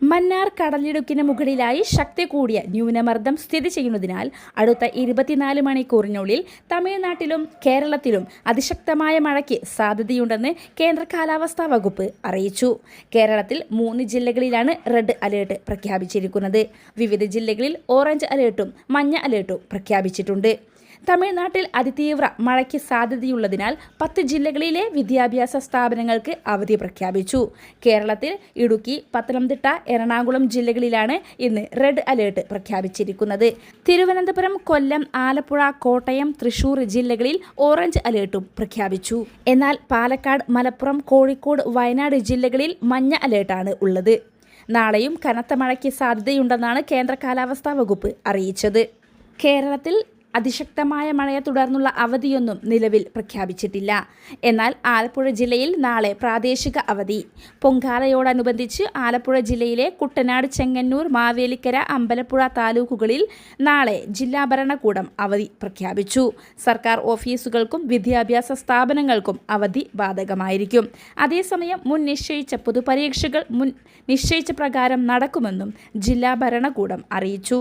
മന്നാർ കടലിടുക്കിന് മുകളിലായി ശക്തി കൂടിയ ന്യൂനമർദ്ദം സ്ഥിതി ചെയ്യുന്നതിനാൽ അടുത്ത 24 മണിക്കൂറിനുള്ളിൽ തമിഴ്നാട്ടിലും കേരളത്തിലും അതിശക്തമായ മഴയ്ക്ക് സാധ്യതയുണ്ടെന്ന് കേന്ദ്ര കാലാവസ്ഥാ വകുപ്പ് അറിയിച്ചു. കേരളത്തിൽ 3 ജില്ലകളിലാണ് റെഡ് അലേർട്ട് പ്രഖ്യാപിച്ചിരിക്കുന്നത്. വിവിധ ജില്ലകളിൽ ഓറഞ്ച് അലേർട്ടും മഞ്ഞ അലേർട്ടും പ്രഖ്യാപിച്ചിട്ടുണ്ട്. തമിഴ്നാട്ടിൽ അതിതീവ്ര മഴയ്ക്ക് സാധ്യതയുള്ളതിനാൽ 10 ജില്ലകളിലെ വിദ്യാഭ്യാസ സ്ഥാപനങ്ങൾക്ക് അവധി പ്രഖ്യാപിച്ചു. കേരളത്തിൽ ഇടുക്കി, പത്തനംതിട്ട, എറണാകുളം ജില്ലകളിലാണ് ഇന്ന് റെഡ് അലേർട്ട് പ്രഖ്യാപിച്ചിരിക്കുന്നത്. തിരുവനന്തപുരം, കൊല്ലം, ആലപ്പുഴ, കോട്ടയം, തൃശൂർ ജില്ലകളിൽ ഓറഞ്ച് അലേർട്ടും പ്രഖ്യാപിച്ചു. എന്നാൽ പാലക്കാട്, മലപ്പുറം, കോഴിക്കോട്, വയനാട് ജില്ലകളിൽ മഞ്ഞ അലേർട്ടാണ് ഉള്ളത്. നാളെയും കനത്ത മഴയ്ക്ക് സാധ്യതയുണ്ടെന്നാണ് കേന്ദ്ര കാലാവസ്ഥാ വകുപ്പ് അറിയിച്ചത്. കേരളത്തിൽ അതിശക്തമായ മഴയെ തുടർന്നുള്ള അവധിയൊന്നും നിലവിൽ പ്രഖ്യാപിച്ചിട്ടില്ല. എന്നാൽ ആലപ്പുഴ ജില്ലയിൽ നാളെ പ്രാദേശിക അവധി. പൊങ്കാലയോടനുബന്ധിച്ച് ആലപ്പുഴ ജില്ലയിലെ കുട്ടനാട്, ചെങ്ങന്നൂർ, മാവേലിക്കര, അമ്പലപ്പുഴ താലൂക്കുകളിൽ നാളെ ജില്ലാ ഭരണകൂടം അവധി പ്രഖ്യാപിച്ചു. സർക്കാർ ഓഫീസുകൾക്കും വിദ്യാഭ്യാസ സ്ഥാപനങ്ങൾക്കും അവധി ബാധകമായിരിക്കും. അതേസമയം മുൻ നിശ്ചയിച്ച പൊതുപരീക്ഷകൾ നിശ്ചയിച്ച പ്രകാരം നടക്കുമെന്നും ജില്ലാ ഭരണകൂടം അറിയിച്ചു.